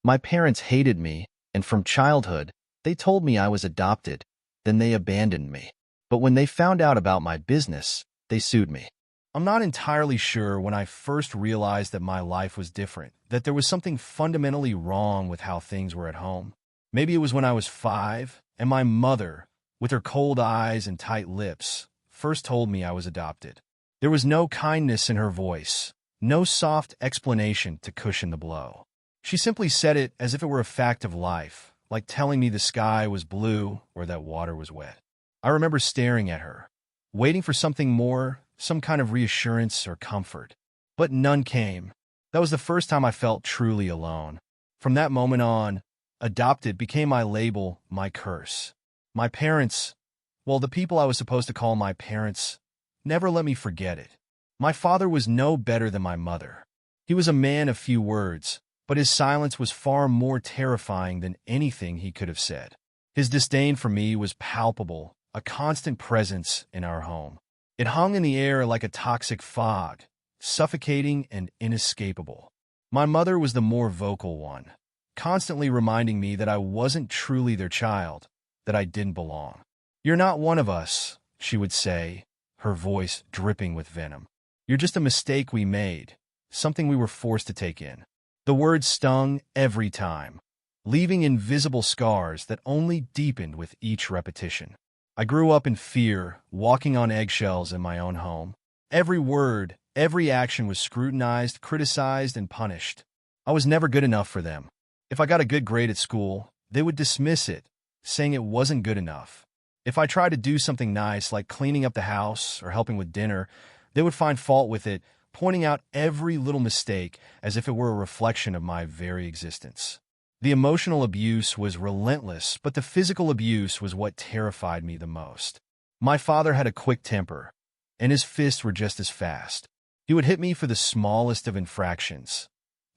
My parents hated me, and from childhood, they told me I was adopted, then they abandoned me. But when they found out about my business, they sued me. I'm not entirely sure when I first realized that my life was different, that there was something fundamentally wrong with how things were at home. Maybe it was when I was 5, and my mother, with her cold eyes and tight lips, first told me I was adopted. There was no kindness in her voice, no soft explanation to cushion the blow. She simply said it as if it were a fact of life, like telling me the sky was blue or that water was wet. I remember staring at her, waiting for something more, some kind of reassurance or comfort. But none came. That was the first time I felt truly alone. From that moment on, adopted became my label, my curse. My parents, well, the people I was supposed to call my parents, never let me forget it. My father was no better than my mother. He was a man of few words, but his silence was far more terrifying than anything he could have said. His disdain for me was palpable, a constant presence in our home. It hung in the air like a toxic fog, suffocating and inescapable. My mother was the more vocal one, constantly reminding me that I wasn't truly their child, that I didn't belong. "You're not one of us," she would say, her voice dripping with venom. "You're just a mistake we made, something we were forced to take in." The words stung every time, leaving invisible scars that only deepened with each repetition. I grew up in fear, walking on eggshells in my own home. Every word, every action was scrutinized, criticized, and punished. I was never good enough for them. If I got a good grade at school, they would dismiss it, saying it wasn't good enough. If I tried to do something nice, like cleaning up the house or helping with dinner, they would find fault with it, pointing out every little mistake as if it were a reflection of my very existence. The emotional abuse was relentless, but the physical abuse was what terrified me the most. My father had a quick temper, and his fists were just as fast. He would hit me for the smallest of infractions,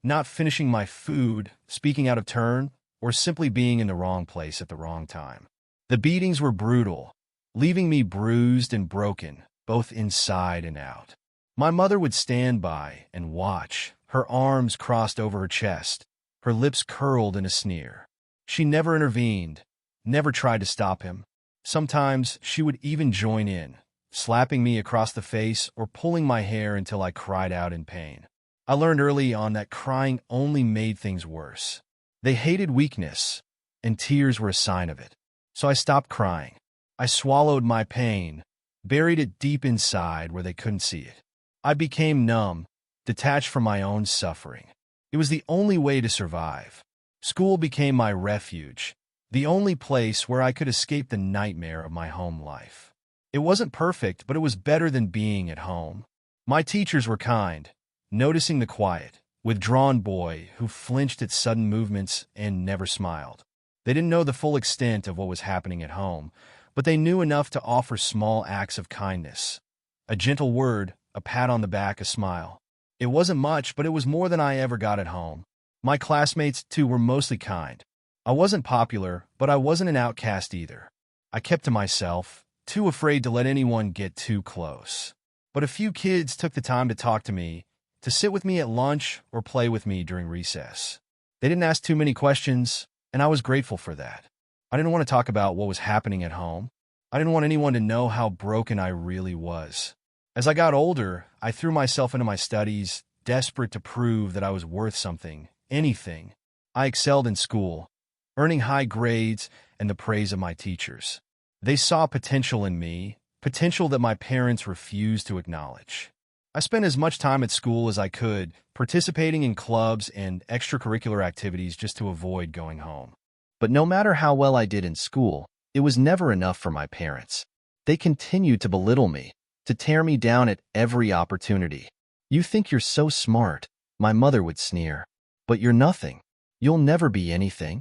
not finishing my food, speaking out of turn, or simply being in the wrong place at the wrong time. The beatings were brutal, leaving me bruised and broken, both inside and out. My mother would stand by and watch, her arms crossed over her chest, her lips curled in a sneer. She never intervened, never tried to stop him. Sometimes she would even join in, slapping me across the face or pulling my hair until I cried out in pain. I learned early on that crying only made things worse. They hated weakness, and tears were a sign of it. So I stopped crying. I swallowed my pain, buried it deep inside where they couldn't see it. I became numb, detached from my own suffering. It was the only way to survive. School became my refuge, the only place where I could escape the nightmare of my home life. It wasn't perfect, but it was better than being at home. My teachers were kind, noticing the quiet, withdrawn boy who flinched at sudden movements and never smiled. They didn't know the full extent of what was happening at home, but they knew enough to offer small acts of kindness. A gentle word, a pat on the back, a smile. It wasn't much, but it was more than I ever got at home. My classmates, too, were mostly kind. I wasn't popular, but I wasn't an outcast either. I kept to myself, too afraid to let anyone get too close. But a few kids took the time to talk to me, to sit with me at lunch or play with me during recess. They didn't ask too many questions, and I was grateful for that. I didn't want to talk about what was happening at home. I didn't want anyone to know how broken I really was. As I got older, I threw myself into my studies, desperate to prove that I was worth something, anything. I excelled in school, earning high grades and the praise of my teachers. They saw potential in me, potential that my parents refused to acknowledge. I spent as much time at school as I could, participating in clubs and extracurricular activities just to avoid going home. But no matter how well I did in school, it was never enough for my parents. They continued to belittle me, to tear me down at every opportunity. "You think you're so smart," my mother would sneer, "but you're nothing. You'll never be anything."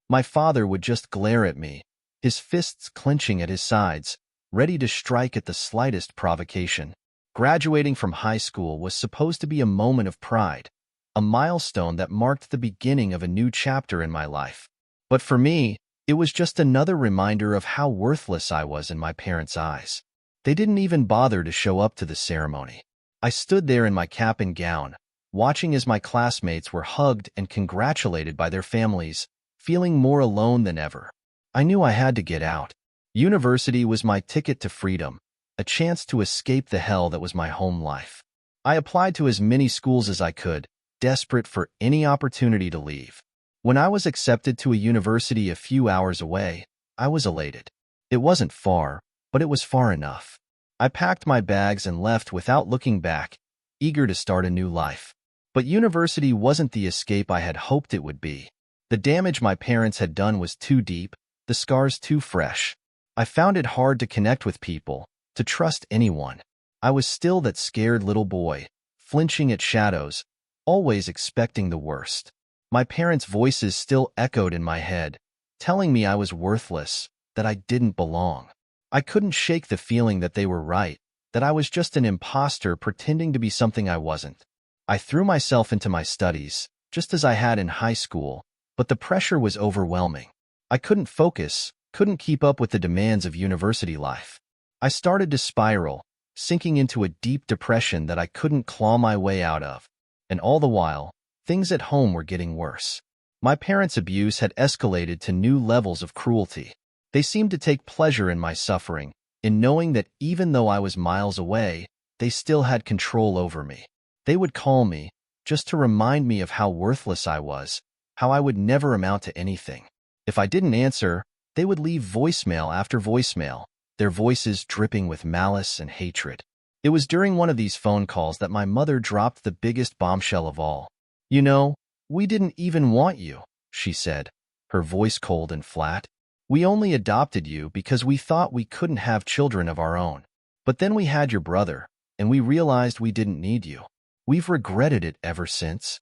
My father would just glare at me, his fists clenching at his sides, ready to strike at the slightest provocation. Graduating from high school was supposed to be a moment of pride, a milestone that marked the beginning of a new chapter in my life. But for me, it was just another reminder of how worthless I was in my parents' eyes. They didn't even bother to show up to the ceremony. I stood there in my cap and gown, watching as my classmates were hugged and congratulated by their families, feeling more alone than ever. I knew I had to get out. University was my ticket to freedom, a chance to escape the hell that was my home life. I applied to as many schools as I could, desperate for any opportunity to leave. When I was accepted to a university a few hours away, I was elated. It wasn't far, but it was far enough. I packed my bags and left without looking back, eager to start a new life. But university wasn't the escape I had hoped it would be. The damage my parents had done was too deep, the scars too fresh. I found it hard to connect with people, to trust anyone. I was still that scared little boy, flinching at shadows, always expecting the worst. My parents' voices still echoed in my head, telling me I was worthless, that I didn't belong. I couldn't shake the feeling that they were right, that I was just an imposter pretending to be something I wasn't. I threw myself into my studies, just as I had in high school, but the pressure was overwhelming. I couldn't focus, couldn't keep up with the demands of university life. I started to spiral, sinking into a deep depression that I couldn't claw my way out of. And all the while, things at home were getting worse. My parents' abuse had escalated to new levels of cruelty. They seemed to take pleasure in my suffering, in knowing that even though I was miles away, they still had control over me. They would call me, just to remind me of how worthless I was, how I would never amount to anything. If I didn't answer, they would leave voicemail after voicemail, their voices dripping with malice and hatred. It was during one of these phone calls that my mother dropped the biggest bombshell of all. "You know, we didn't even want you," she said, her voice cold and flat. "We only adopted you because we thought we couldn't have children of our own. But then we had your brother, and we realized we didn't need you. We've regretted it ever since."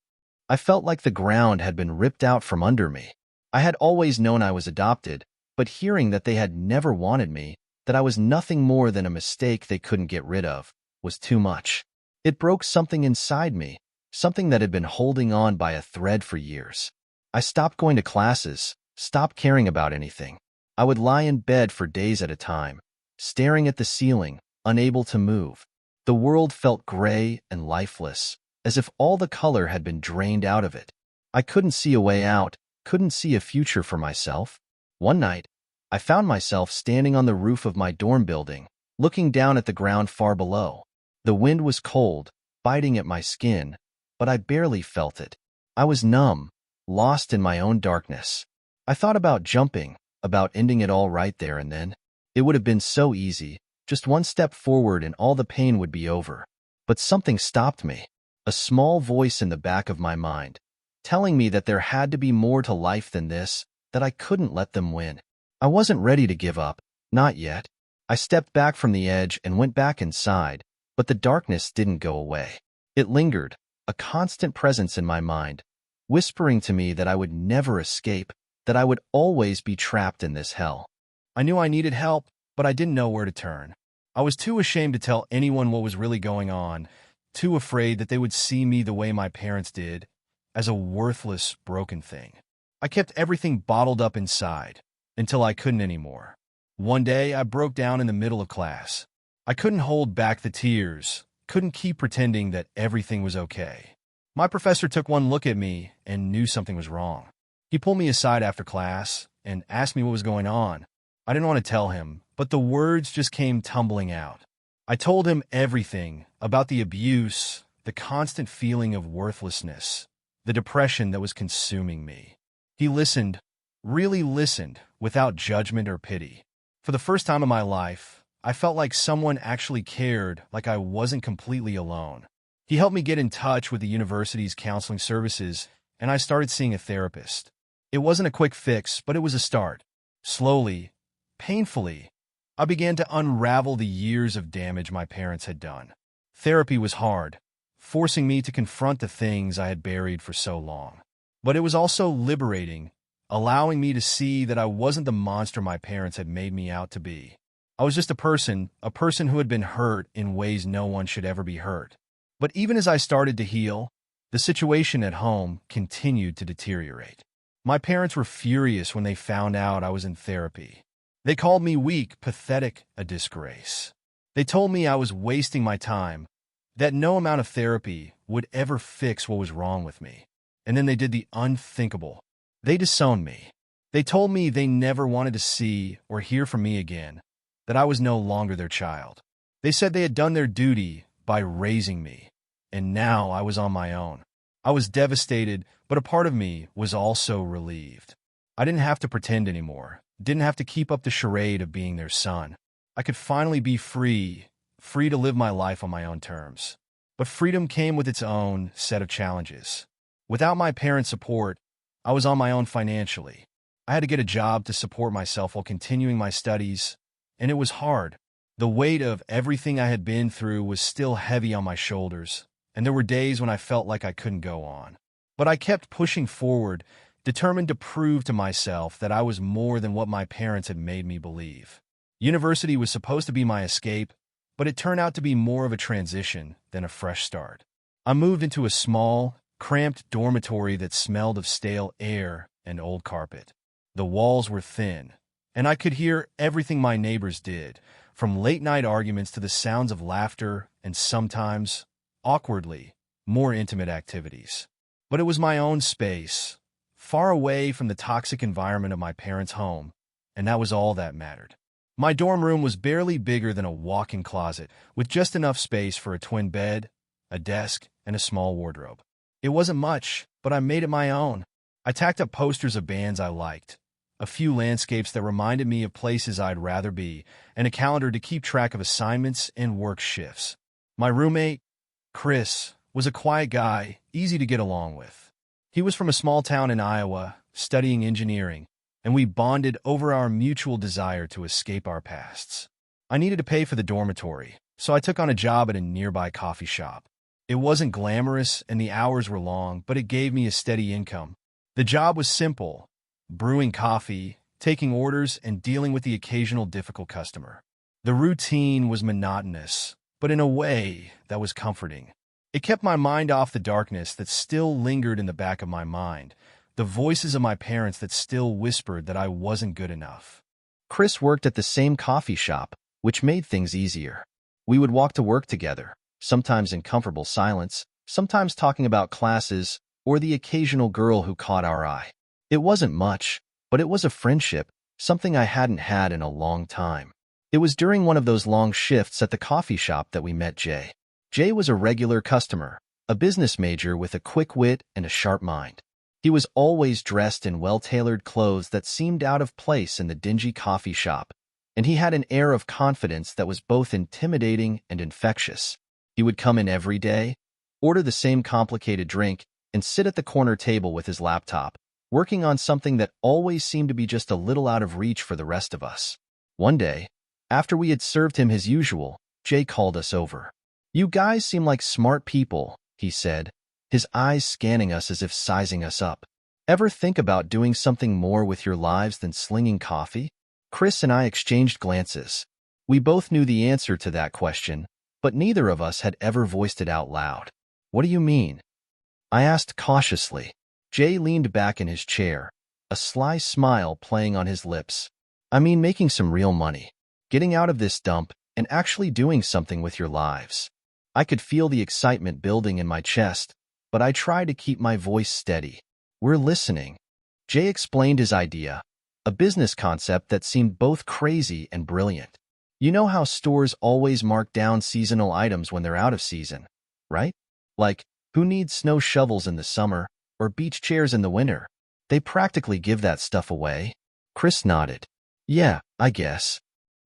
I felt like the ground had been ripped out from under me. I had always known I was adopted, but hearing that they had never wanted me, that I was nothing more than a mistake they couldn't get rid of, was too much. It broke something inside me, something that had been holding on by a thread for years. I stopped going to classes, stopped caring about anything. I would lie in bed for days at a time, staring at the ceiling, unable to move. The world felt gray and lifeless, as if all the color had been drained out of it. I couldn't see a way out, couldn't see a future for myself. One night, I found myself standing on the roof of my dorm building, looking down at the ground far below. The wind was cold, biting at my skin, but I barely felt it. I was numb, lost in my own darkness. I thought about jumping, about ending it all right there and then. It would have been so easy, just one step forward and all the pain would be over. But something stopped me, a small voice in the back of my mind, telling me that there had to be more to life than this, that I couldn't let them win. I wasn't ready to give up, not yet. I stepped back from the edge and went back inside, but the darkness didn't go away. It lingered, a constant presence in my mind, whispering to me that I would never escape, that I would always be trapped in this hell. I knew I needed help, but I didn't know where to turn. I was too ashamed to tell anyone what was really going on, too afraid that they would see me the way my parents did, as a worthless, broken thing. I kept everything bottled up inside, until I couldn't anymore. One day, I broke down in the middle of class. I couldn't hold back the tears, couldn't keep pretending that everything was okay. My professor took one look at me and knew something was wrong. He pulled me aside after class and asked me what was going on. I didn't want to tell him, but the words just came tumbling out. I told him everything about the abuse, the constant feeling of worthlessness, the depression that was consuming me. He listened, really listened, without judgment or pity. For the first time in my life, I felt like someone actually cared, like I wasn't completely alone. He helped me get in touch with the university's counseling services, and I started seeing a therapist. It wasn't a quick fix, but it was a start. Slowly, painfully, I began to unravel the years of damage my parents had done. Therapy was hard, forcing me to confront the things I had buried for so long. But it was also liberating, allowing me to see that I wasn't the monster my parents had made me out to be. I was just a person who had been hurt in ways no one should ever be hurt. But even as I started to heal, the situation at home continued to deteriorate. My parents were furious when they found out I was in therapy. They called me weak, pathetic, a disgrace. They told me I was wasting my time, that no amount of therapy would ever fix what was wrong with me. And then they did the unthinkable. They disowned me. They told me they never wanted to see or hear from me again, that I was no longer their child. They said they had done their duty by raising me, and now I was on my own. I was devastated, but a part of me was also relieved. I didn't have to pretend anymore, didn't have to keep up the charade of being their son. I could finally be free to live my life on my own terms. But freedom came with its own set of challenges. Without my parents' support, I was on my own financially. I had to get a job to support myself while continuing my studies, and it was hard. The weight of everything I had been through was still heavy on my shoulders, and there were days when I felt like I couldn't go on. But I kept pushing forward, determined to prove to myself that I was more than what my parents had made me believe. University was supposed to be my escape, but it turned out to be more of a transition than a fresh start. I moved into a small, cramped dormitory that smelled of stale air and old carpet. The walls were thin, and I could hear everything my neighbors did, from late-night arguments to the sounds of laughter and sometimes, awkwardly, more intimate activities. But it was my own space, far away from the toxic environment of my parents' home, and that was all that mattered. My dorm room was barely bigger than a walk-in closet, with just enough space for a twin bed, a desk, and a small wardrobe. It wasn't much, but I made it my own. I tacked up posters of bands I liked, a few landscapes that reminded me of places I'd rather be, and a calendar to keep track of assignments and work shifts. My roommate, Chris, was a quiet guy, easy to get along with. He was from a small town in Iowa, studying engineering, and we bonded over our mutual desire to escape our pasts. I needed to pay for the dormitory, so I took on a job at a nearby coffee shop. It wasn't glamorous and the hours were long, but it gave me a steady income. The job was simple: brewing coffee, taking orders, and dealing with the occasional difficult customer. The routine was monotonous, but in a way that was comforting. It kept my mind off the darkness that still lingered in the back of my mind, the voices of my parents that still whispered that I wasn't good enough. Chris worked at the same coffee shop, which made things easier. We would walk to work together, sometimes in comfortable silence, sometimes talking about classes or the occasional girl who caught our eye. It wasn't much, but it was a friendship, something I hadn't had in a long time. It was during one of those long shifts at the coffee shop that we met Jay. Jay was a regular customer, a business major with a quick wit and a sharp mind. He was always dressed in well-tailored clothes that seemed out of place in the dingy coffee shop, and he had an air of confidence that was both intimidating and infectious. He would come in every day, order the same complicated drink, and sit at the corner table with his laptop, working on something that always seemed to be just a little out of reach for the rest of us. One day, after we had served him his usual, Jay called us over. "You guys seem like smart people," he said, his eyes scanning us as if sizing us up. "Ever think about doing something more with your lives than slinging coffee?" Chris and I exchanged glances. We both knew the answer to that question, but neither of us had ever voiced it out loud. "What do you mean?" I asked cautiously. Jay leaned back in his chair, a sly smile playing on his lips. "I mean making some real money, getting out of this dump and actually doing something with your lives." I could feel the excitement building in my chest, but I tried to keep my voice steady. "We're listening." Jay explained his idea, a business concept that seemed both crazy and brilliant. You know how stores always mark down seasonal items when they're out of season, right? Like, who needs snow shovels in the summer or beach chairs in the winter? They practically give that stuff away. Chris nodded. "Yeah, I guess."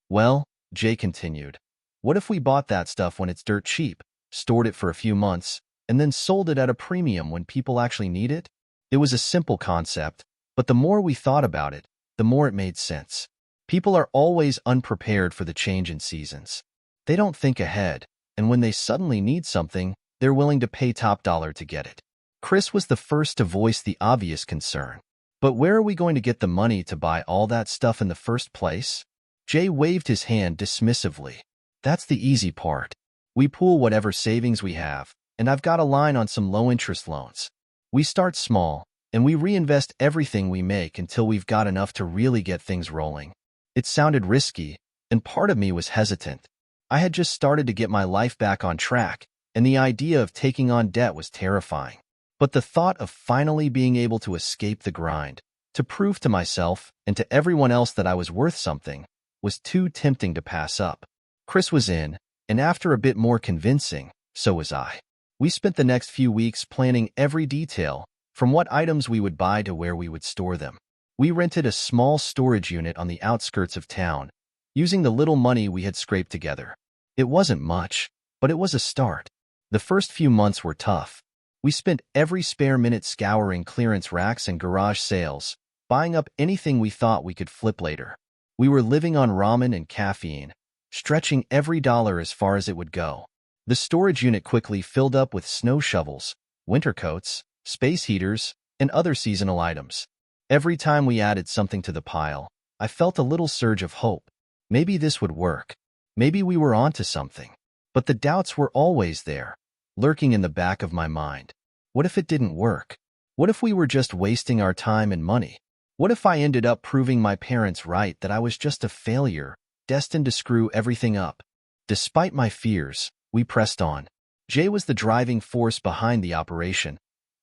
"Well," Jay continued, "what if we bought that stuff when it's dirt cheap, stored it for a few months, and then sold it at a premium when people actually need it?" It was a simple concept, but the more we thought about it, the more it made sense. People are always unprepared for the change in seasons. They don't think ahead, and when they suddenly need something, they're willing to pay top dollar to get it. Chris was the first to voice the obvious concern. "But where are we going to get the money to buy all that stuff in the first place?" Jay waved his hand dismissively. "That's the easy part. We pool whatever savings we have, and I've got a line on some low-interest loans. We start small, and we reinvest everything we make until we've got enough to really get things rolling." It sounded risky, and part of me was hesitant. I had just started to get my life back on track, and the idea of taking on debt was terrifying. But the thought of finally being able to escape the grind, to prove to myself and to everyone else that I was worth something, was too tempting to pass up. Chris was in, and after a bit more convincing, so was I. We spent the next few weeks planning every detail, from what items we would buy to where we would store them. We rented a small storage unit on the outskirts of town, using the little money we had scraped together. It wasn't much, but it was a start. The first few months were tough. We spent every spare minute scouring clearance racks and garage sales, buying up anything we thought we could flip later. We were living on ramen and caffeine, stretching every dollar as far as it would go. The storage unit quickly filled up with snow shovels, winter coats, space heaters, and other seasonal items. Every time we added something to the pile, I felt a little surge of hope. Maybe this would work. Maybe we were onto something. But the doubts were always there, lurking in the back of my mind. What if it didn't work? What if we were just wasting our time and money? What if I ended up proving my parents right that I was just a failure, destined to screw everything up? Despite my fears, we pressed on. Jay was the driving force behind the operation,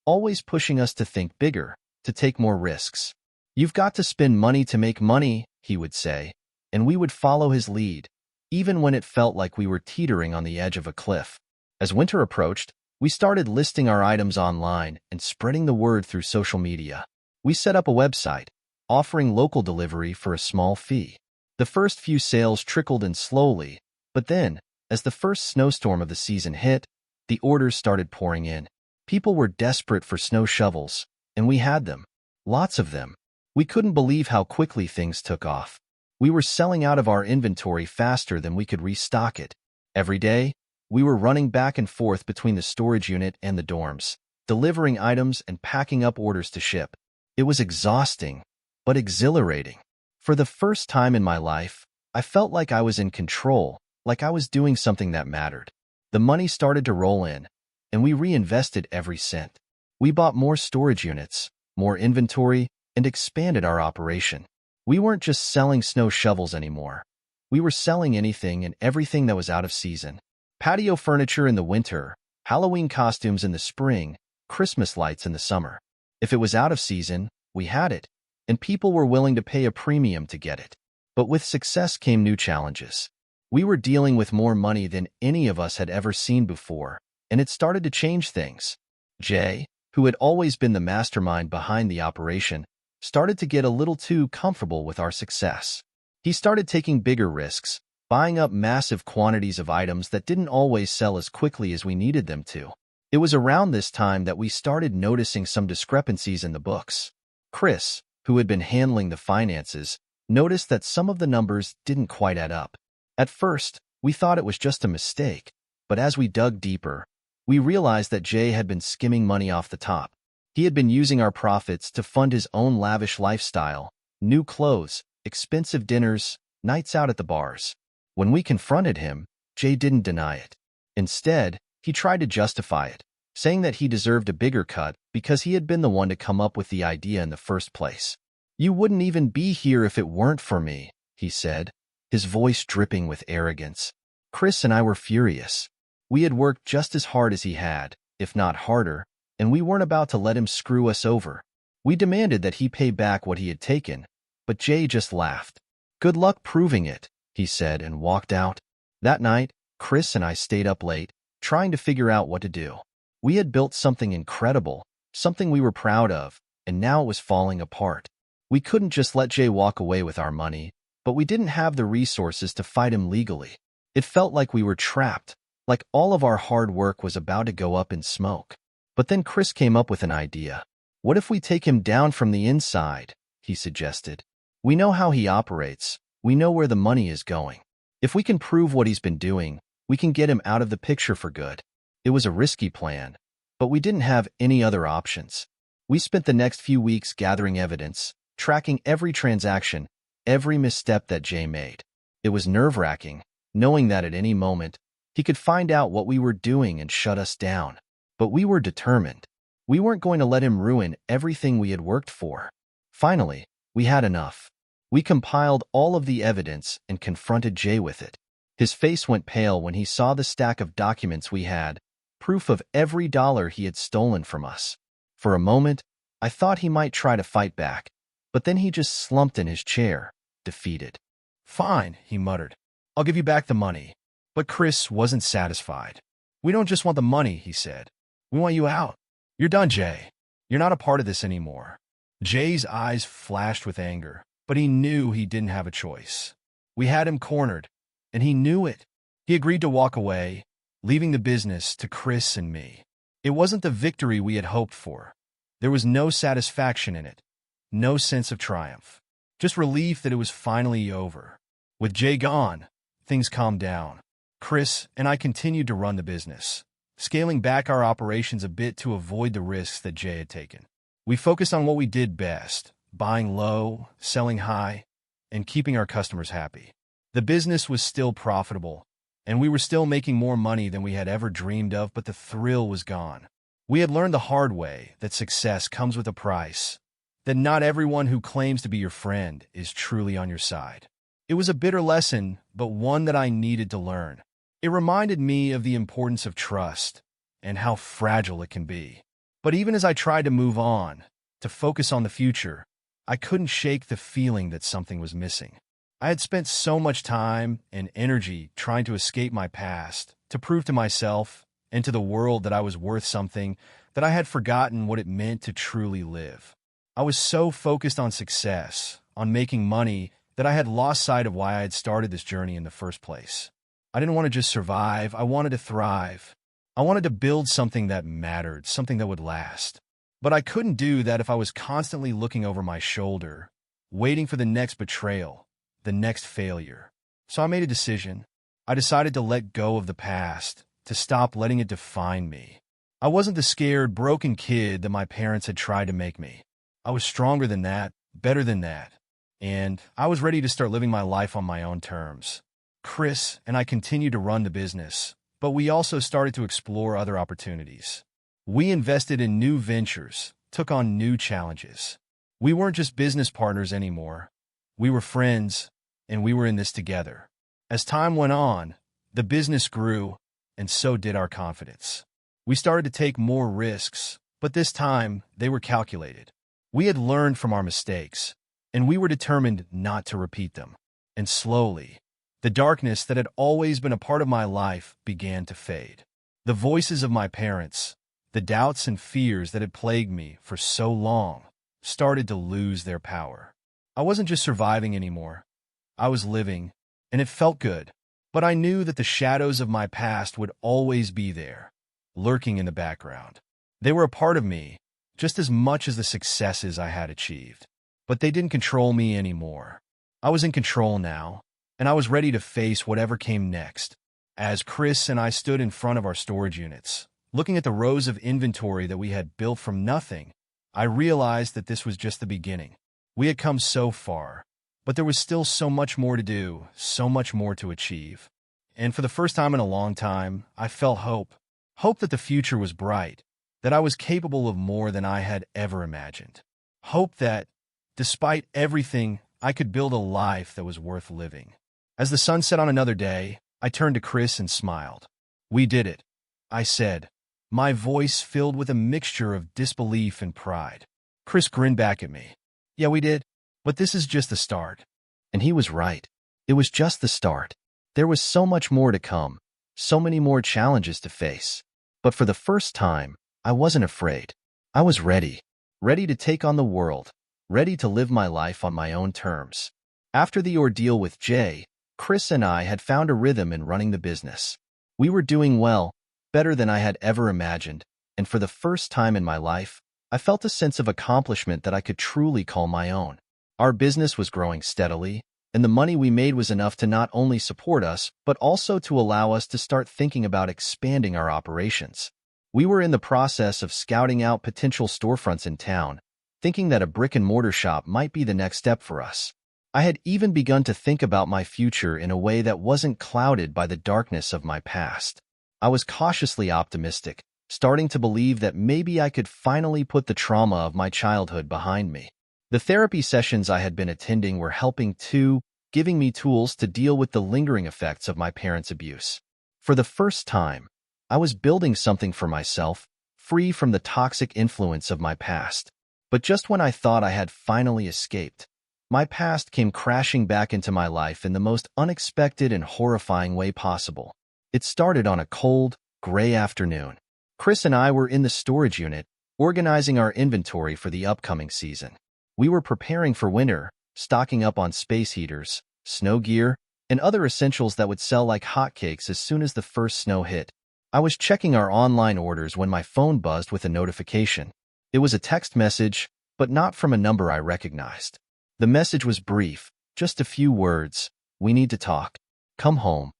always pushing us to think bigger, to take more risks. "You've got to spend money to make money," he would say, and we would follow his lead, even when it felt like we were teetering on the edge of a cliff. As winter approached, we started listing our items online and spreading the word through social media. We set up a website, offering local delivery for a small fee. The first few sales trickled in slowly, but then, as the first snowstorm of the season hit, the orders started pouring in. People were desperate for snow shovels, and we had them. Lots of them. We couldn't believe how quickly things took off. We were selling out of our inventory faster than we could restock it. Every day, we were running back and forth between the storage unit and the dorms, delivering items and packing up orders to ship. It was exhausting, but exhilarating. For the first time in my life, I felt like I was in control, like I was doing something that mattered. The money started to roll in, and we reinvested every cent. We bought more storage units, more inventory, and expanded our operation. We weren't just selling snow shovels anymore. We were selling anything and everything that was out of season. Patio furniture in the winter, Halloween costumes in the spring, Christmas lights in the summer. If it was out of season, we had it, and people were willing to pay a premium to get it. But with success came new challenges. We were dealing with more money than any of us had ever seen before, and it started to change things. Jay, who had always been the mastermind behind the operation, started to get a little too comfortable with our success. He started taking bigger risks, buying up massive quantities of items that didn't always sell as quickly as we needed them to. It was around this time that we started noticing some discrepancies in the books. Chris, who had been handling the finances, noticed that some of the numbers didn't quite add up. At first, we thought it was just a mistake, but as we dug deeper, we realized that Jay had been skimming money off the top. He had been using our profits to fund his own lavish lifestyle, new clothes, expensive dinners, nights out at the bars. When we confronted him, Jay didn't deny it. Instead, he tried to justify it, saying that he deserved a bigger cut because he had been the one to come up with the idea in the first place. "You wouldn't even be here if it weren't for me," he said, his voice dripping with arrogance. Chris and I were furious. We had worked just as hard as he had, if not harder, and we weren't about to let him screw us over. We demanded that he pay back what he had taken, but Jay just laughed. "Good luck proving it," he said and walked out. That night, Chris and I stayed up late, trying to figure out what to do. We had built something incredible, something we were proud of, and now it was falling apart. We couldn't just let Jay walk away with our money, but we didn't have the resources to fight him legally. It felt like we were trapped, like all of our hard work was about to go up in smoke. But then Chris came up with an idea. "What if we take him down from the inside?" he suggested. "We know how he operates. We know where the money is going. If we can prove what he's been doing, we can get him out of the picture for good." It was a risky plan, but we didn't have any other options. We spent the next few weeks gathering evidence, tracking every transaction, every misstep that Jay made. It was nerve-wracking, knowing that at any moment, he could find out what we were doing and shut us down. But we were determined. We weren't going to let him ruin everything we had worked for. Finally, we had enough. We compiled all of the evidence and confronted Jay with it. His face went pale when he saw the stack of documents we had, proof of every dollar he had stolen from us. For a moment, I thought he might try to fight back, but then he just slumped in his chair, defeated. "Fine," he muttered. "I'll give you back the money." But Chris wasn't satisfied. "We don't just want the money," he said. "We want you out. You're done, Jay. You're not a part of this anymore." Jay's eyes flashed with anger, but he knew he didn't have a choice. We had him cornered, and he knew it. He agreed to walk away, leaving the business to Chris and me. It wasn't the victory we had hoped for. There was no satisfaction in it, no sense of triumph, just relief that it was finally over. With Jay gone, things calmed down. Chris and I continued to run the business, scaling back our operations a bit to avoid the risks that Jay had taken. We focused on what we did best, buying low, selling high, and keeping our customers happy. The business was still profitable, and we were still making more money than we had ever dreamed of, but the thrill was gone. We had learned the hard way that success comes with a price, that not everyone who claims to be your friend is truly on your side. It was a bitter lesson, but one that I needed to learn. It reminded me of the importance of trust and how fragile it can be. But even as I tried to move on, to focus on the future, I couldn't shake the feeling that something was missing. I had spent so much time and energy trying to escape my past, to prove to myself and to the world that I was worth something, that I had forgotten what it meant to truly live. I was so focused on success, on making money, that I had lost sight of why I had started this journey in the first place. I didn't want to just survive, I wanted to thrive. I wanted to build something that mattered, something that would last. But I couldn't do that if I was constantly looking over my shoulder, waiting for the next betrayal, the next failure. So I made a decision. I decided to let go of the past, to stop letting it define me. I wasn't the scared, broken kid that my parents had tried to make me. I was stronger than that, better than that, and I was ready to start living my life on my own terms. Chris and I continued to run the business, but we also started to explore other opportunities. We invested in new ventures, took on new challenges. We weren't just business partners anymore. We were friends, and we were in this together. As time went on, the business grew, and so did our confidence. We started to take more risks, but this time they were calculated. We had learned from our mistakes, and we were determined not to repeat them. And slowly, the darkness that had always been a part of my life began to fade. The voices of my parents, the doubts and fears that had plagued me for so long, started to lose their power. I wasn't just surviving anymore. I was living, and it felt good. But I knew that the shadows of my past would always be there, lurking in the background. They were a part of me, just as much as the successes I had achieved. But they didn't control me anymore. I was in control now, and I was ready to face whatever came next. As Chris and I stood in front of our storage units, looking at the rows of inventory that we had built from nothing, I realized that this was just the beginning. We had come so far, but there was still so much more to do, so much more to achieve. And for the first time in a long time, I felt hope. Hope that the future was bright, that I was capable of more than I had ever imagined. Hope that, despite everything, I could build a life that was worth living. As the sun set on another day, I turned to Chris and smiled. "We did it," I said, my voice filled with a mixture of disbelief and pride. Chris grinned back at me. "Yeah, we did, but this is just the start." And he was right. It was just the start. There was so much more to come, so many more challenges to face. But for the first time, I wasn't afraid. I was ready. Ready to take on the world. Ready to live my life on my own terms. After the ordeal with Jay, Chris and I had found a rhythm in running the business. We were doing well, better than I had ever imagined, and for the first time in my life, I felt a sense of accomplishment that I could truly call my own. Our business was growing steadily, and the money we made was enough to not only support us, but also to allow us to start thinking about expanding our operations. We were in the process of scouting out potential storefronts in town, thinking that a brick-and-mortar shop might be the next step for us. I had even begun to think about my future in a way that wasn't clouded by the darkness of my past. I was cautiously optimistic, starting to believe that maybe I could finally put the trauma of my childhood behind me. The therapy sessions I had been attending were helping too, giving me tools to deal with the lingering effects of my parents' abuse. For the first time, I was building something for myself, free from the toxic influence of my past. But just when I thought I had finally escaped, my past came crashing back into my life in the most unexpected and horrifying way possible. It started on a cold, gray afternoon. Chris and I were in the storage unit, organizing our inventory for the upcoming season. We were preparing for winter, stocking up on space heaters, snow gear, and other essentials that would sell like hotcakes as soon as the first snow hit. I was checking our online orders when my phone buzzed with a notification. It was a text message, but not from a number I recognized. The message was brief, just a few words. "We need to talk. Come home."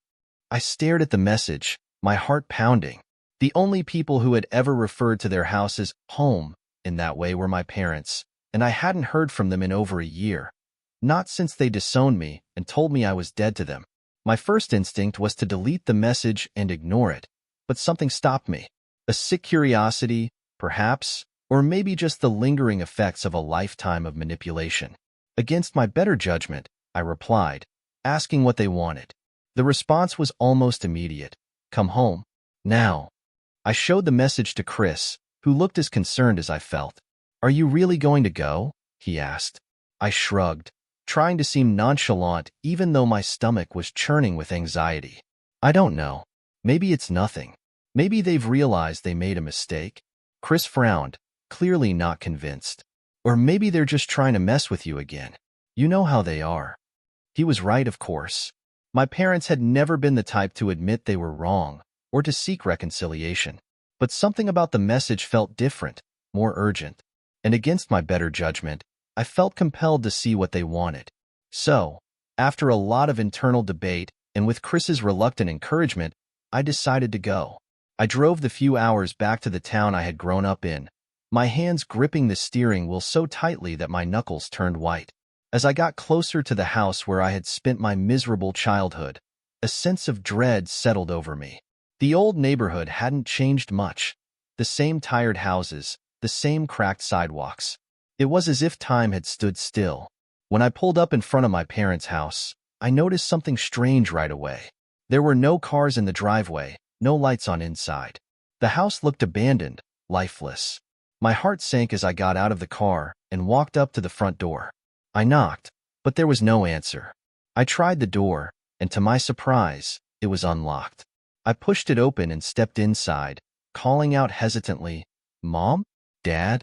I stared at the message, my heart pounding. The only people who had ever referred to their house as home in that way were my parents, and I hadn't heard from them in over a year. Not since they disowned me and told me I was dead to them. My first instinct was to delete the message and ignore it, but something stopped me. A sick curiosity, perhaps, or maybe just the lingering effects of a lifetime of manipulation. Against my better judgment, I replied, asking what they wanted. The response was almost immediate. "Come home. Now." I showed the message to Chris, who looked as concerned as I felt. "Are you really going to go?" he asked. I shrugged, trying to seem nonchalant even though my stomach was churning with anxiety. "I don't know. Maybe it's nothing. Maybe they've realized they made a mistake." Chris frowned, clearly not convinced. "Or maybe they're just trying to mess with you again. You know how they are." He was right, of course. My parents had never been the type to admit they were wrong or to seek reconciliation. But something about the message felt different, more urgent. And against my better judgment, I felt compelled to see what they wanted. So, after a lot of internal debate and with Chris's reluctant encouragement, I decided to go. I drove the few hours back to the town I had grown up in, my hands gripping the steering wheel so tightly that my knuckles turned white. As I got closer to the house where I had spent my miserable childhood, a sense of dread settled over me. The old neighborhood hadn't changed much. The same tired houses, the same cracked sidewalks. It was as if time had stood still. When I pulled up in front of my parents' house, I noticed something strange right away. There were no cars in the driveway, no lights on inside. The house looked abandoned, lifeless. My heart sank as I got out of the car and walked up to the front door. I knocked, but there was no answer. I tried the door, and to my surprise, it was unlocked. I pushed it open and stepped inside, calling out hesitantly, "Mom? Dad?"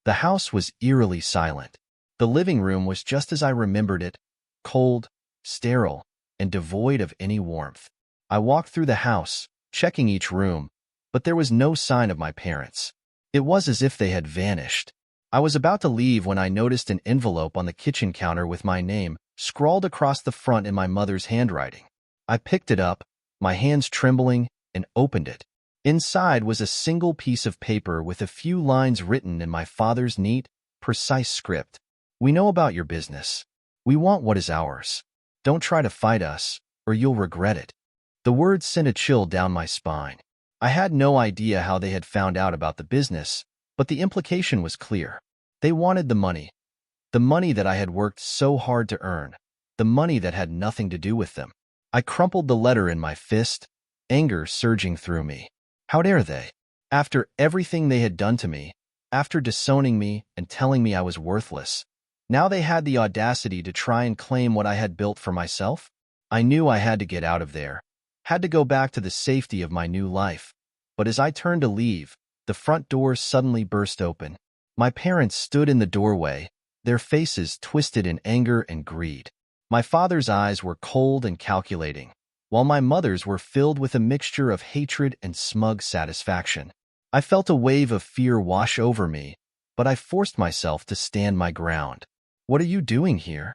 The house was eerily silent. The living room was just as I remembered it, cold, sterile, and devoid of any warmth. I walked through the house, checking each room, but there was no sign of my parents. It was as if they had vanished. I was about to leave when I noticed an envelope on the kitchen counter with my name scrawled across the front in my mother's handwriting. I picked it up, my hands trembling, and opened it. Inside was a single piece of paper with a few lines written in my father's neat, precise script. "We know about your business. We want what is ours. Don't try to fight us, or you'll regret it." The words sent a chill down my spine. I had no idea how they had found out about the business, but the implication was clear. They wanted the money that I had worked so hard to earn, the money that had nothing to do with them. I crumpled the letter in my fist, anger surging through me. How dare they? After everything they had done to me, after disowning me and telling me I was worthless, now they had the audacity to try and claim what I had built for myself? I knew I had to get out of there, had to go back to the safety of my new life. But as I turned to leave, the front door suddenly burst open. My parents stood in the doorway, their faces twisted in anger and greed. My father's eyes were cold and calculating, while my mother's were filled with a mixture of hatred and smug satisfaction. I felt a wave of fear wash over me, but I forced myself to stand my ground. "What are you doing here?"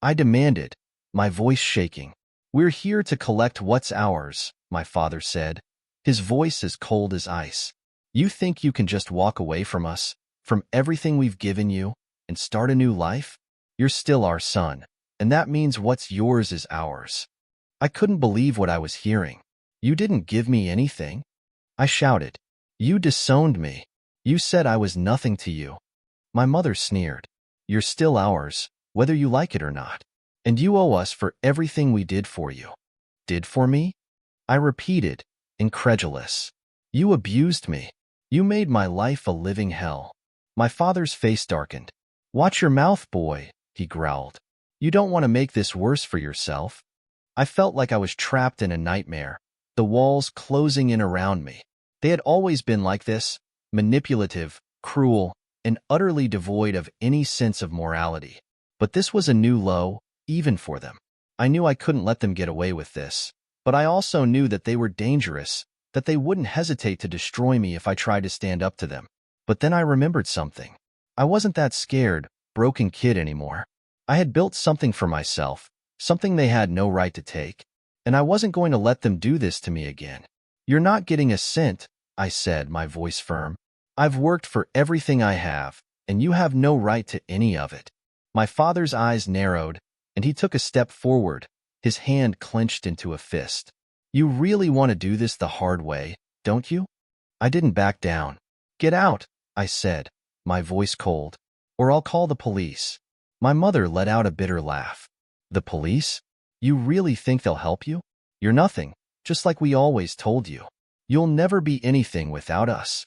I demanded, my voice shaking. "We're here to collect what's ours," my father said, his voice as cold as ice. "You think you can just walk away from us, from everything we've given you, and start a new life? You're still our son, and that means what's yours is ours." I couldn't believe what I was hearing. "You didn't give me anything?" I shouted. "You disowned me. You said I was nothing to you." My mother sneered. "You're still ours, whether you like it or not. And you owe us for everything we did for you." "Did for me?" I repeated, incredulous. You abused me. You made my life a living hell. My father's face darkened. Watch your mouth, boy, he growled. You don't want to make this worse for yourself. I felt like I was trapped in a nightmare, the walls closing in around me. They had always been like this, manipulative, cruel, and utterly devoid of any sense of morality. But this was a new low, even for them. I knew I couldn't let them get away with this, but I also knew that they were dangerous, that they wouldn't hesitate to destroy me if I tried to stand up to them. But then I remembered something. I wasn't that scared, broken kid anymore. I had built something for myself, something they had no right to take, and I wasn't going to let them do this to me again. You're not getting a cent, I said, my voice firm. I've worked for everything I have, and you have no right to any of it. My father's eyes narrowed, and he took a step forward, his hand clenched into a fist. You really want to do this the hard way, don't you? I didn't back down. Get out, I said, my voice cold, or I'll call the police. My mother let out a bitter laugh. The police? You really think they'll help you? You're nothing, just like we always told you. You'll never be anything without us.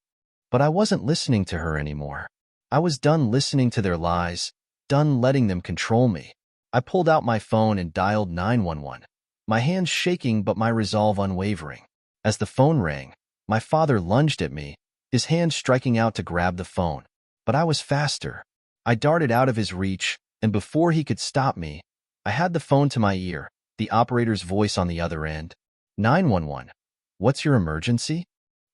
But I wasn't listening to her anymore. I was done listening to their lies, done letting them control me. I pulled out my phone and dialed 911, my hands shaking but my resolve unwavering. As the phone rang, my father lunged at me, his hand striking out to grab the phone. But I was faster. I darted out of his reach, and before he could stop me, I had the phone to my ear, the operator's voice on the other end. 911. What's your emergency?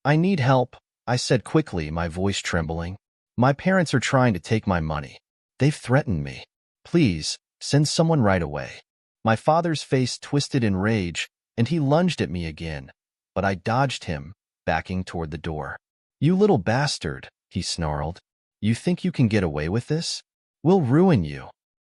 I need help, I said quickly, my voice trembling. My parents are trying to take my money. They've threatened me. Please, send someone right away. My father's face twisted in rage, and he lunged at me again, but I dodged him, backing toward the door. You little bastard, he snarled. You think you can get away with this? We'll ruin you.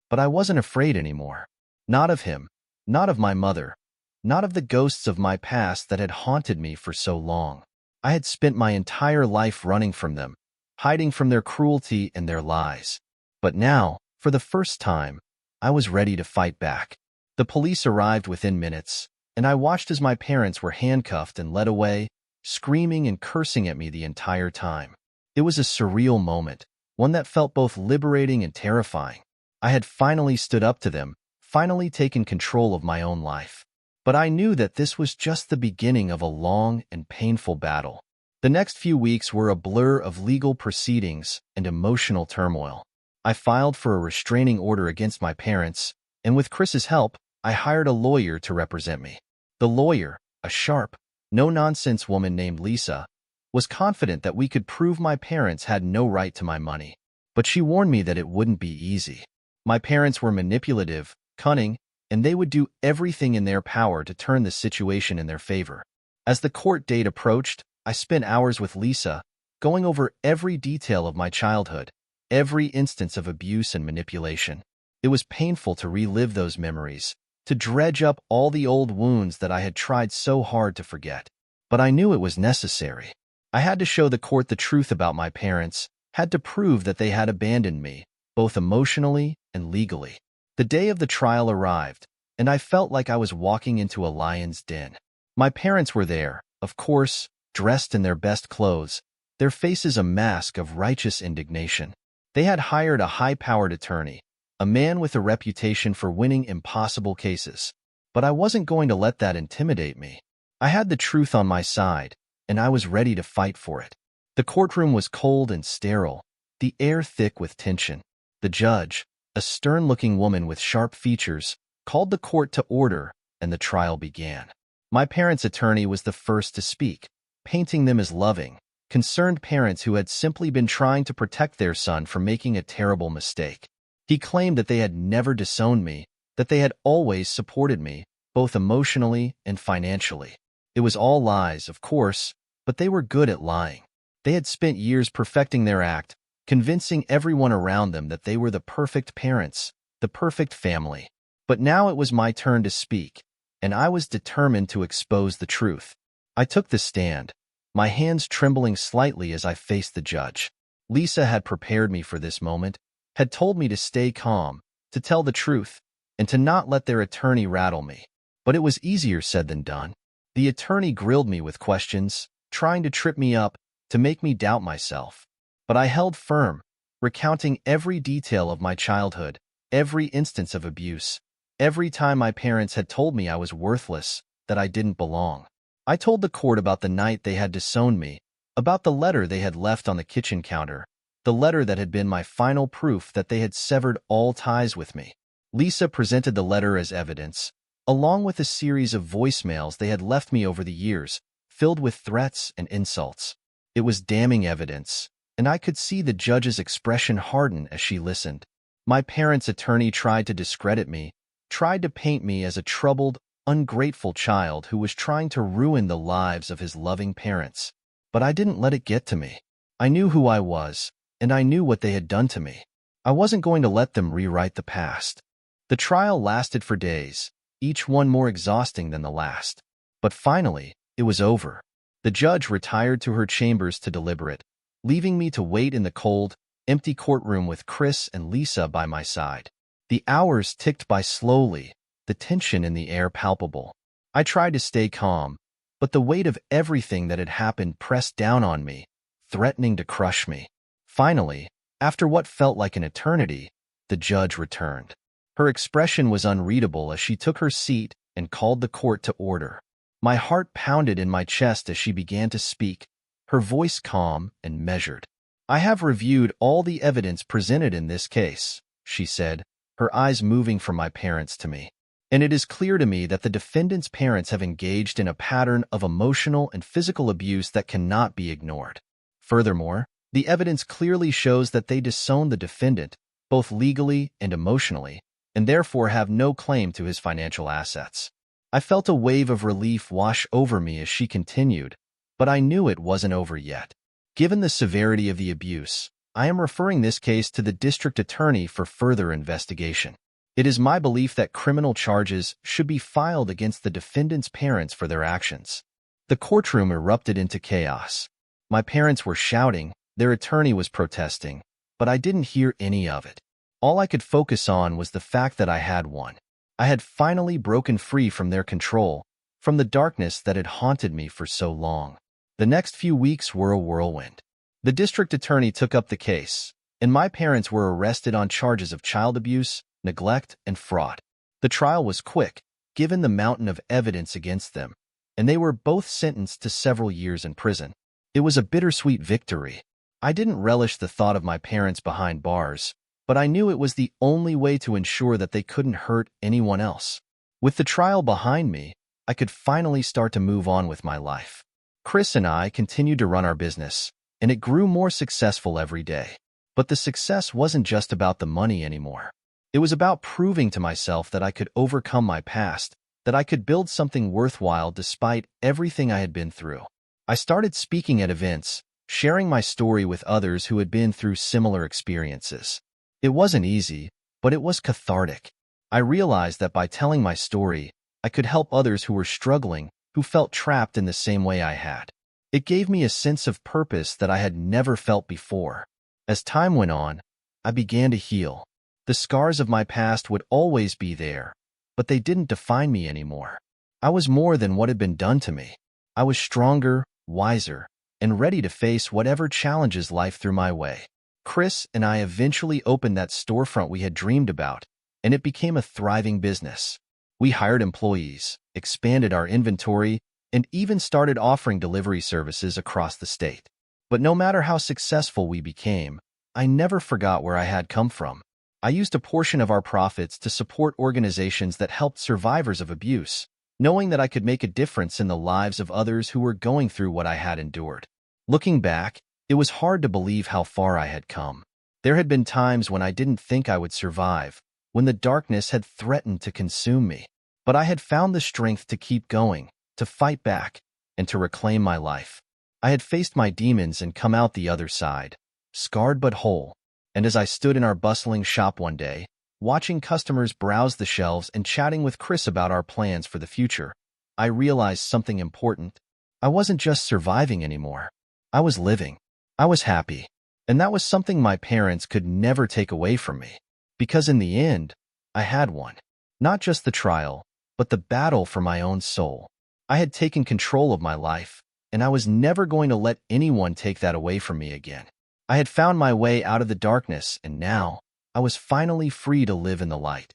But I wasn't afraid anymore. Not of him, not of my mother, not of the ghosts of my past that had haunted me for so long. I had spent my entire life running from them, hiding from their cruelty and their lies. But now, for the first time, I was ready to fight back. The police arrived within minutes, and I watched as my parents were handcuffed and led away, screaming and cursing at me the entire time. It was a surreal moment, one that felt both liberating and terrifying. I had finally stood up to them, finally taken control of my own life. But I knew that this was just the beginning of a long and painful battle. The next few weeks were a blur of legal proceedings and emotional turmoil. I filed for a restraining order against my parents, and with Chris's help, I hired a lawyer to represent me. The lawyer, a sharp, no-nonsense woman named Lisa, was confident that we could prove my parents had no right to my money. But she warned me that it wouldn't be easy. My parents were manipulative, cunning, and they would do everything in their power to turn the situation in their favor. As the court date approached, I spent hours with Lisa, going over every detail of my childhood, every instance of abuse and manipulation. It was painful to relive those memories, to dredge up all the old wounds that I had tried so hard to forget. But I knew it was necessary. I had to show the court the truth about my parents, had to prove that they had abandoned me, both emotionally and legally. The day of the trial arrived, and I felt like I was walking into a lion's den. My parents were there, of course, dressed in their best clothes, their faces a mask of righteous indignation. They had hired a high-powered attorney, a man with a reputation for winning impossible cases. But I wasn't going to let that intimidate me. I had the truth on my side, and I was ready to fight for it. The courtroom was cold and sterile, the air thick with tension. The judge, a stern-looking woman with sharp features, called the court to order, and the trial began. My parents' attorney was the first to speak, painting them as loving, concerned parents who had simply been trying to protect their son from making a terrible mistake. He claimed that they had never disowned me, that they had always supported me, both emotionally and financially. It was all lies, of course, but they were good at lying. They had spent years perfecting their act, convincing everyone around them that they were the perfect parents, the perfect family. But now it was my turn to speak, and I was determined to expose the truth. I took the stand, my hands trembling slightly as I faced the judge. Lisa had prepared me for this moment, had told me to stay calm, to tell the truth, and to not let their attorney rattle me. But it was easier said than done. The attorney grilled me with questions, trying to trip me up, to make me doubt myself. But I held firm, recounting every detail of my childhood, every instance of abuse, every time my parents had told me I was worthless, that I didn't belong. I told the court about the night they had disowned me, about the letter they had left on the kitchen counter, the letter that had been my final proof that they had severed all ties with me. Lisa presented the letter as evidence, along with a series of voicemails they had left me over the years, filled with threats and insults. It was damning evidence, and I could see the judge's expression harden as she listened. My parents' attorney tried to discredit me, tried to paint me as a troubled, ungrateful child who was trying to ruin the lives of his loving parents. But I didn't let it get to me. I knew who I was, and I knew what they had done to me. I wasn't going to let them rewrite the past. The trial lasted for days, each one more exhausting than the last. But finally, it was over. The judge retired to her chambers to deliberate, leaving me to wait in the cold, empty courtroom with Chris and Lisa by my side. The hours ticked by slowly, the tension in the air palpable. I tried to stay calm, but the weight of everything that had happened pressed down on me, threatening to crush me. Finally, after what felt like an eternity, the judge returned. Her expression was unreadable as she took her seat and called the court to order. My heart pounded in my chest as she began to speak, her voice calm and measured. "I have reviewed all the evidence presented in this case," she said, her eyes moving from my parents to me. "And it is clear to me that the defendant's parents have engaged in a pattern of emotional and physical abuse that cannot be ignored. Furthermore, the evidence clearly shows that they disowned the defendant, both legally and emotionally, and therefore have no claim to his financial assets." I felt a wave of relief wash over me as she continued, but I knew it wasn't over yet. "Given the severity of the abuse, I am referring this case to the district attorney for further investigation. It is my belief that criminal charges should be filed against the defendant's parents for their actions." The courtroom erupted into chaos. My parents were shouting, their attorney was protesting, but I didn't hear any of it. All I could focus on was the fact that I had won. I had finally broken free from their control, from the darkness that had haunted me for so long. The next few weeks were a whirlwind. The district attorney took up the case, and my parents were arrested on charges of child abuse, neglect, and fraud. The trial was quick, given the mountain of evidence against them, and they were both sentenced to several years in prison. It was a bittersweet victory. I didn't relish the thought of my parents behind bars, but I knew it was the only way to ensure that they couldn't hurt anyone else. With the trial behind me, I could finally start to move on with my life. Chris and I continued to run our business, and it grew more successful every day. But the success wasn't just about the money anymore. It was about proving to myself that I could overcome my past, that I could build something worthwhile despite everything I had been through. I started speaking at events, sharing my story with others who had been through similar experiences. It wasn't easy, but it was cathartic. I realized that by telling my story, I could help others who were struggling, who felt trapped in the same way I had. It gave me a sense of purpose that I had never felt before. As time went on, I began to heal. The scars of my past would always be there, but they didn't define me anymore. I was more than what had been done to me. I was stronger, wiser, and ready to face whatever challenges life threw my way. Chris and I eventually opened that storefront we had dreamed about, and it became a thriving business. We hired employees, expanded our inventory, and even started offering delivery services across the state. But no matter how successful we became, I never forgot where I had come from. I used a portion of our profits to support organizations that helped survivors of abuse, knowing that I could make a difference in the lives of others who were going through what I had endured. Looking back, it was hard to believe how far I had come. There had been times when I didn't think I would survive, when the darkness had threatened to consume me. But I had found the strength to keep going, to fight back, and to reclaim my life. I had faced my demons and come out the other side, scarred but whole. And as I stood in our bustling shop one day, watching customers browse the shelves and chatting with Chris about our plans for the future, I realized something important. I wasn't just surviving anymore. I was living. I was happy. And that was something my parents could never take away from me. Because in the end, I had won. Not just the trial, but the battle for my own soul. I had taken control of my life, and I was never going to let anyone take that away from me again. I had found my way out of the darkness, and now I was finally free to live in the light.